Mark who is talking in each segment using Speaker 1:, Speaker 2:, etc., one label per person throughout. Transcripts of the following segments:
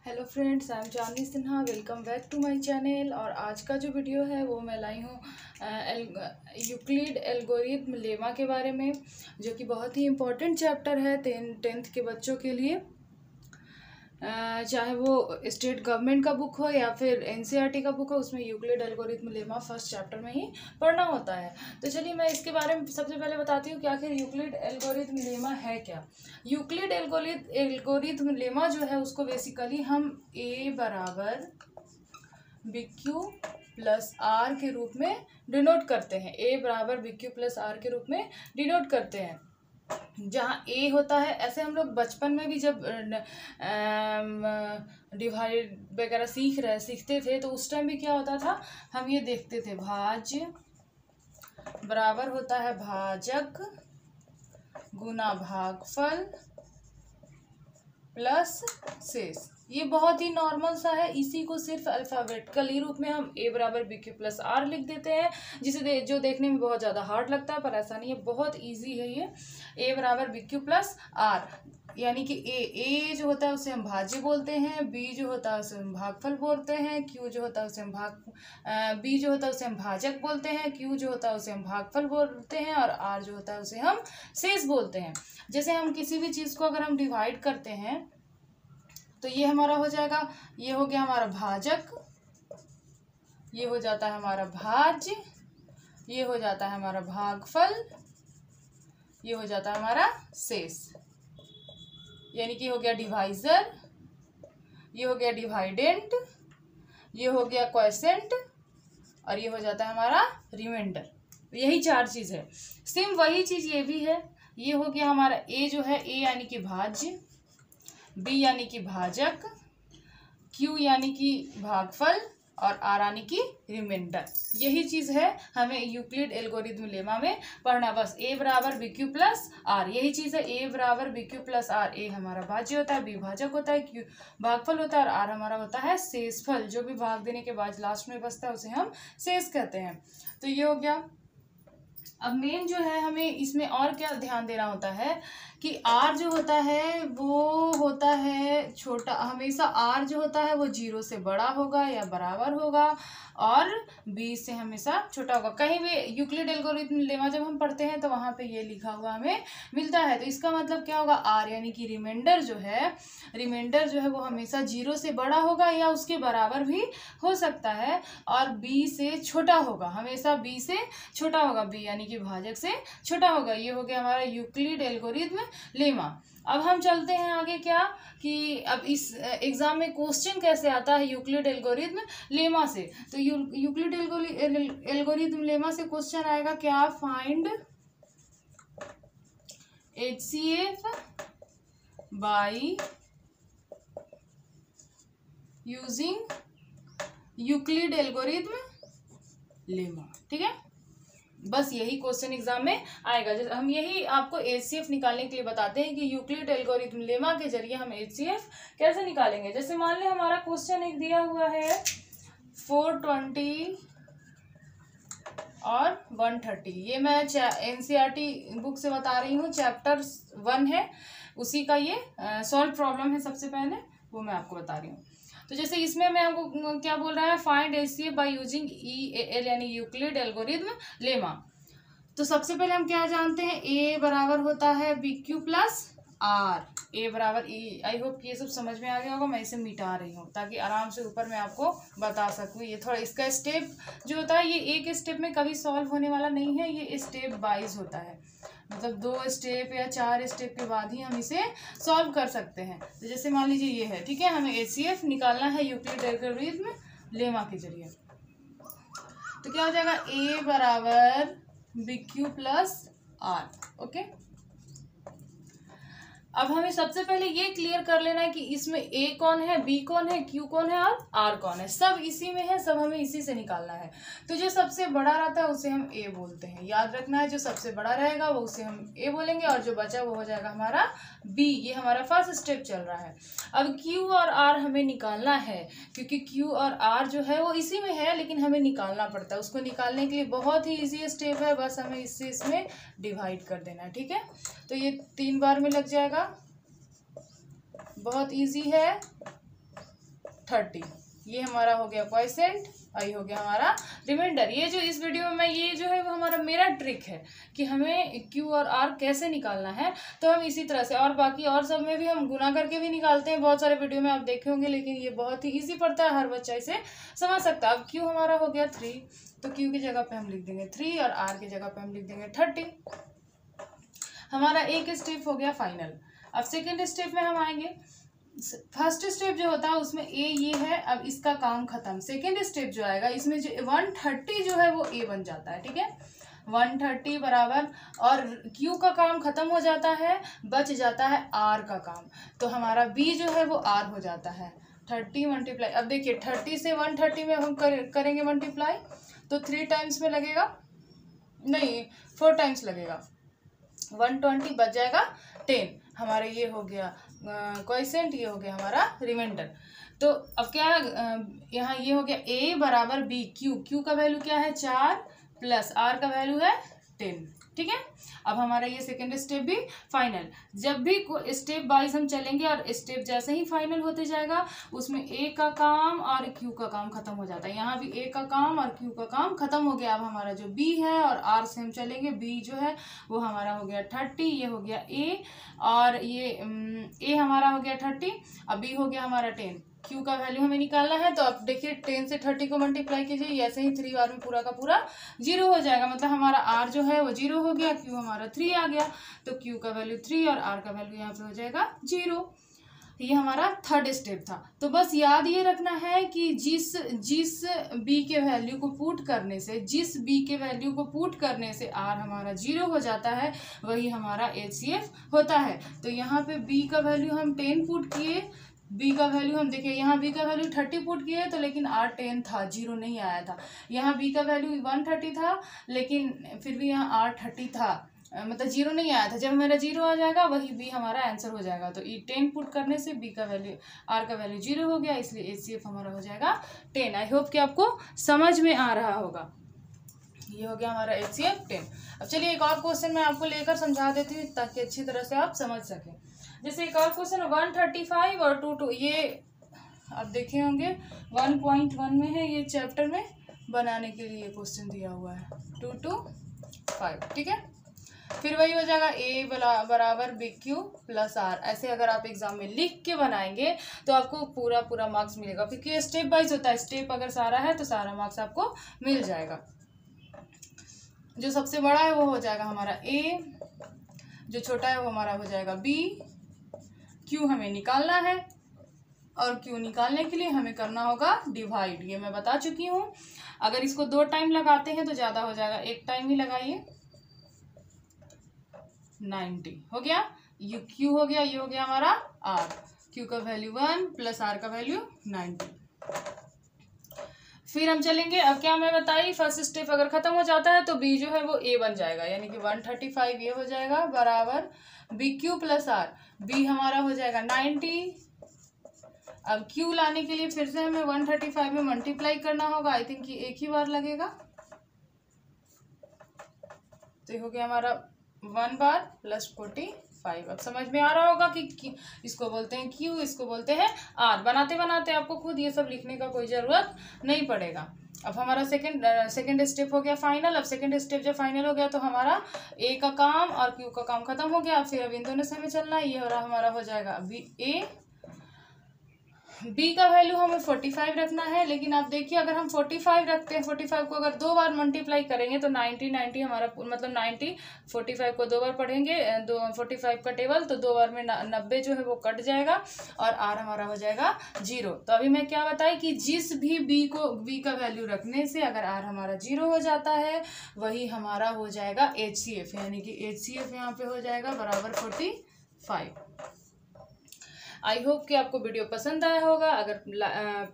Speaker 1: Hello friends, I am Chandni Sinha. Welcome back to my channel. और आज का जो वीडियो है वो मैं लाई हूँ यूक्लिड एल्गोरिथम लेमा के बारे में, जो कि बहुत ही इम्पोर्टेंट चैप्टर है टेंथ के बच्चों के लिए। चाहे वो स्टेट गवर्नमेंट का बुक हो या फिर एनसीईआरटी का बुक हो, उसमें Euclid algorithm lemma first chapter में ही पढ़ना होता है। तो चलिए मैं इसके बारे में सबसे पहले बताती हूँ कि आखिर यूक्लिड एल्गोरिथम लेमा है क्या। यूक्लिड एल्गोरिथम लेमा जो है उसको बेसिकली हम ए बराबर बी क्यू प्लस आर के रूप में डिनोट करते हैं। ए बराबर बी क्यू प्लस आर के रूप में डिनोट करते हैं, जहाँ ए होता है। ऐसे हम लोग बचपन में भी जब डिवाइड वगैरह सीखते थे तो उस टाइम भी क्या होता था, हम ये देखते थे भाज्य बराबर होता है भाजक गुना भागफल प्लस शेष। ये बहुत ही नॉर्मल सा है। इसी को सिर्फ अल्फ़ाबेटिकली रूप में हम ए बराबर बी क्यू प्लस आर लिख देते हैं, जिसे जो देखने में बहुत ज़्यादा हार्ड लगता है, पर ऐसा नहीं है, बहुत इजी है ये। ए बराबर बी क्यू प्लस आर, यानी कि ए जो होता है उसे हम भाज्य बोलते हैं, बी जो होता है उसे हम भागफल बोलते हैं, क्यू जो होता है उसे हम बी जो होता है उसे हम भाजक बोलते हैं, क्यू जो होता है उसे हम भागफल बोलते हैं, और आर जो होता है उसे हम शेष बोलते हैं। जैसे हम किसी भी चीज़ को अगर हम डिवाइड करते हैं तो ये हमारा हो जाएगा, ये हो गया हमारा भाजक, ये हो जाता है हमारा भाज्य, ये हो जाता है हमारा भागफल, ये हो जाता है हमारा शेष। यानी कि हो गया डिवाइजर, ये हो गया डिवाइडेंट, ये हो गया क्वोशेंट, और ये हो जाता है हमारा रिमाइंडर। यही चार चीज़ है। सेम वही चीज़ ये भी है। ये हो गया हमारा ए जो है, ए यानी कि भाज्य, बी यानी कि भाजक, क्यू यानी कि भागफल, और आर यानी कि रिमाइंडर। यही चीज़ है हमें यूक्लिड एल्गोरिथम लेमा में पढ़ना। बस ए बराबर बी क्यू प्लस आर, यही चीज़ है। ए बराबर बी क्यू प्लस आर, ए हमारा भाज्य होता है, बी भाजक होता है, क्यू भागफल होता है, और आर हमारा होता है शेषफल। जो भी भाग देने के बाद लास्ट में बचता है उसे हम शेष कहते हैं। तो ये हो गया। अब मेन जो है हमें इसमें और क्या ध्यान देना होता है कि आर जो होता है वो होता है छोटा। हमेशा आर जो होता है वो 0 से बड़ा होगा या बराबर होगा, और बी से हमेशा छोटा होगा। कहीं भी यूक्लिड एल्गोरिथम लेमा जब हम पढ़ते हैं तो वहाँ पे ये लिखा हुआ हमें मिलता है। तो इसका मतलब क्या होगा, आर यानी कि रिमाइंडर जो है वो हमेशा 0 से बड़ा होगा या उसके बराबर भी हो सकता है, और बी से छोटा होगा, हमेशा बी से छोटा होगा, बी यानी कि भाजक से छोटा होगा। ये हो गया हमारा यूक्लिड एल्गोरिथम लेमा। अब हम चलते हैं आगे, क्या कि अब इस एग्जाम में क्वेश्चन कैसे आता है यूक्लिड एल्गोरिथम लेमा से। तो यूक्लिड एल्गोरिथम लेमा से क्वेश्चन आएगा क्या, find HCF by using Euclid algorithm lemma. ठीक है, बस यही क्वेश्चन एग्जाम में आएगा। जैसे हम यही आपको HCF निकालने के लिए बताते हैं कि यूक्लिड एल्गोरिथम लेमा के जरिए हम HCF कैसे निकालेंगे। जैसे मान लें हमारा क्वेश्चन एक दिया हुआ है 420 और 130। ये मैं एनसीईआरटी बुक से बता रही हूँ, चैप्टर 1 है, उसी का ये सॉल्व प्रॉब्लम है। सबसे पहले वो मैं आपको बता रही हूँ। तो जैसे इसमें मैं आपको क्या बोल रहा है, find HCF by using EAL यानी यूक्लिड एल्गोरिथम लेमा। तो सबसे पहले हम क्या जानते हैं, ए बराबर होता है बी क्यू प्लस आर। ए बराबर ई, आई होप ये सब समझ में आ गया होगा। मैं इसे मिटा रही हूँ ताकि आराम से ऊपर मैं आपको बता सकूँ। ये थोड़ा इसका स्टेप जो होता है ये एक स्टेप में कभी सॉल्व होने वाला नहीं है, ये स्टेप वाइज होता है। मतलब 2 स्टेप या 4 स्टेप के बाद ही हम इसे सॉल्व कर सकते हैं। तो जैसे मान लीजिए ये है, ठीक है, हमें HCF निकालना है यूक्लिड एल्गोरिथम लेमा के जरिए। तो क्या हो जाएगा, ए बराबर B Q plus R. Okay, अब हमें सबसे पहले ये क्लियर कर लेना है कि इसमें ए कौन है, बी कौन है, क्यू कौन है और आर कौन है। सब इसी में है, सब हमें इसी से निकालना है। तो जो सबसे बड़ा रहता है उसे हम ए बोलते हैं, याद रखना है। जो सबसे बड़ा रहेगा वो उसे हम ए बोलेंगे, और जो बचा वो हो जाएगा हमारा बी। ये हमारा फर्स्ट स्टेप चल रहा है। अब क्यू और आर हमें निकालना है, क्योंकि क्यू और आर जो है वो इसी में है, लेकिन हमें निकालना पड़ता है। उसको निकालने के लिए बहुत ही ईजी स्टेप है, बस हमें इससे इसमें डिवाइड कर देना है। ठीक है, तो ये 3 बार में लग जाएगा, बहुत इजी है। 30। ये हमारा हो गया क्वोशिएंट और ये हो गया हमारा रिमाइंडर। ये जो इस वीडियो में ये जो है वो हमारा मेरा ट्रिक है कि हमें क्यू और आर कैसे निकालना है। तो हम इसी तरह से, और बाकी और सब में भी हम गुना करके भी निकालते हैं, बहुत सारे वीडियो में आप देखे होंगे, लेकिन ये बहुत ही ईजी पड़ता है, हर बच्चा इसे समझ सकता है। अब क्यू हमारा हो गया 3, तो क्यू की जगह पे हम लिख देंगे 3 और आर की जगह पे हम लिख देंगे 30। हमारा एक स्टेप हो गया फाइनल। अब सेकेंड स्टेप में हम आएंगे। फर्स्ट स्टेप जो होता है उसमें ए ये है, अब इसका काम खत्म। सेकेंड स्टेप जो आएगा इसमें जो 130 जो है वो ए बन जाता है, ठीक है, 130 बराबर, और क्यू का काम खत्म हो जाता है, बच जाता है आर का काम। तो हमारा बी जो है वो आर हो जाता है। 30 मल्टीप्लाई, अब देखिए 30 से 130 में हम करेंगे मल्टीप्लाई, तो 3 टाइम्स में लगेगा, नहीं 4 टाइम्स लगेगा, 120 बच जाएगा 10। हमारा ये हो गया क्वोशिएंट, ये हो गया हमारा रिमाइंडर। तो अब क्या यहाँ ये हो गया ए बराबर बी, क्यू का वैल्यू क्या है 4 प्लस आर का वैल्यू है 10, ठीक है। अब हमारा ये सेकेंड स्टेप भी फाइनल। जब भी स्टेप वाइज हम चलेंगे और स्टेप जैसे ही फाइनल होते जाएगा उसमें ए का काम और क्यू का काम खत्म हो जाता है। यहाँ भी ए का काम और क्यू का काम खत्म हो गया। अब हमारा जो बी है और आर से हम चलेंगे, बी जो है वो हमारा हो गया 30, ये हो गया ए, और ये ए हमारा हो गया 30, अब बी हो गया हमारा 10। क्यू का वैल्यू हमें निकालना है, तो अब देखिए 10 से 30 को मल्टीप्लाई कीजिए, ऐसे ही 3 बार में पूरा का पूरा 0 हो जाएगा, मतलब हमारा आर जो है वो 0 हो गया, क्यू हमारा 3 आ गया, तो क्यू का वैल्यू 3 और आर का वैल्यू यहाँ पे हो जाएगा 0। ये हमारा थर्ड स्टेप था। तो बस याद ये रखना है कि जिस बी के वैल्यू को पुट करने से, जिस बी के वैल्यू को पुट करने से आर हमारा 0 हो जाता है, वही हमारा HCF होता है। तो यहाँ पे बी का वैल्यू हम 10 पुट किए, बी का वैल्यू हम देखिए, यहाँ बी का वैल्यू 30 पुट किए तो लेकिन आर 10 था, 0 नहीं आया था। यहाँ बी का वैल्यू 130 था, लेकिन फिर भी यहाँ आर 30 था, मतलब 0 नहीं आया था। जब मेरा 0 आ जाएगा वही बी हमारा आंसर हो जाएगा। तो ये 10 पुट करने से बी का वैल्यू, आर का वैल्यू 0 हो गया, इसलिए HCF हमारा हो जाएगा 10। आई होप कि आपको समझ में आ रहा होगा। ये हो गया हमारा HCF 10। अब चलिए एक और क्वेश्चन मैं आपको लेकर समझा देती हूँ ताकि अच्छी तरह से आप समझ सकें। जैसे एक और क्वेश्चन 135 और 22, ये आप देखे होंगे 1.1 में है, ये चैप्टर में बनाने के लिए क्वेश्चन दिया हुआ है 2 to 5, ठीक है। फिर वही हो जाएगा ए बराबर बी क्यू प्लस आर। ऐसे अगर आप एग्जाम में लिख के बनाएंगे तो आपको पूरा मार्क्स मिलेगा, क्योंकि स्टेप वाइज होता है। स्टेप अगर सारा है तो सारा मार्क्स आपको मिल जाएगा। जो सबसे बड़ा है वो हो जाएगा हमारा ए, जो छोटा है वो हमारा हो जाएगा बी। क्यू हमें निकालना है, और क्यू निकालने के लिए हमें करना होगा डिवाइड। ये मैं बता चुकी हूँ। अगर इसको 2 टाइम लगाते हैं तो ज़्यादा हो जाएगा, 1 टाइम ही लगाइए, 90 हो गया। यू क्यू हो गया, ये हो गया हमारा आर। क्यू का वैल्यू 1 प्लस आर का वैल्यू 90। फिर हम चलेंगे, अब क्या मैं बताई, फर्स्ट स्टेप अगर खत्म हो जाता है तो बी जो है वो ए बन जाएगा, यानी कि 135 ये हो जाएगा बराबर B Q plus R. B हमारा हो जाएगा 90। अब क्यू लाने के लिए फिर से हमें 135 में मल्टीप्लाई करना होगा। आई थिंक ये एक ही बार लगेगा, तो ये हो गया हमारा 1 बार प्लस 45। अब समझ में आ रहा होगा कि इसको बोलते हैं क्यू, इसको बोलते हैं आर। बनाते बनाते आपको खुद ये सब लिखने का कोई ज़रूरत नहीं पड़ेगा। अब हमारा सेकंड स्टेप हो गया फाइनल। अब सेकंड स्टेप जब फाइनल हो गया तो हमारा ए का काम और क्यू का काम खत्म हो गया। फिर अब इन दोनों से हमें चलना है। ये हो रहा हमारा हो जाएगा बी ए, बी का वैल्यू हमें 45 रखना है, लेकिन आप देखिए अगर हम 45 रखते हैं, 45 को अगर 2 बार मल्टीप्लाई करेंगे तो 90 हमारा, मतलब 90 45 को 2 बार पढ़ेंगे, 45 का टेबल, तो 2 बार में 90 जो है वो कट जाएगा और आर हमारा हो जाएगा 0। तो अभी मैं क्या बताई कि जिस भी बी का वैल्यू रखने से अगर आर हमारा 0 हो जाता है वही हमारा हो जाएगा HCF, यानी कि HCF यहाँ पे हो जाएगा बराबर 45। आई होप कि आपको वीडियो पसंद आया होगा। अगर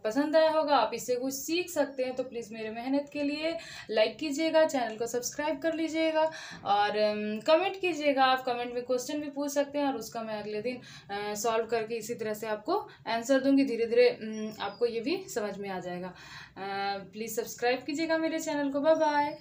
Speaker 1: पसंद आया होगा, आप इससे कुछ सीख सकते हैं, तो प्लीज़ मेरे मेहनत के लिए लाइक कीजिएगा, चैनल को सब्सक्राइब कर लीजिएगा और कमेंट कीजिएगा। आप कमेंट में क्वेश्चन भी पूछ सकते हैं और उसका मैं अगले दिन सॉल्व करके इसी तरह से आपको आंसर दूंगी। धीरे धीरे आपको ये भी समझ में आ जाएगा। प्लीज़ सब्सक्राइब कीजिएगा मेरे चैनल को। Bye bye.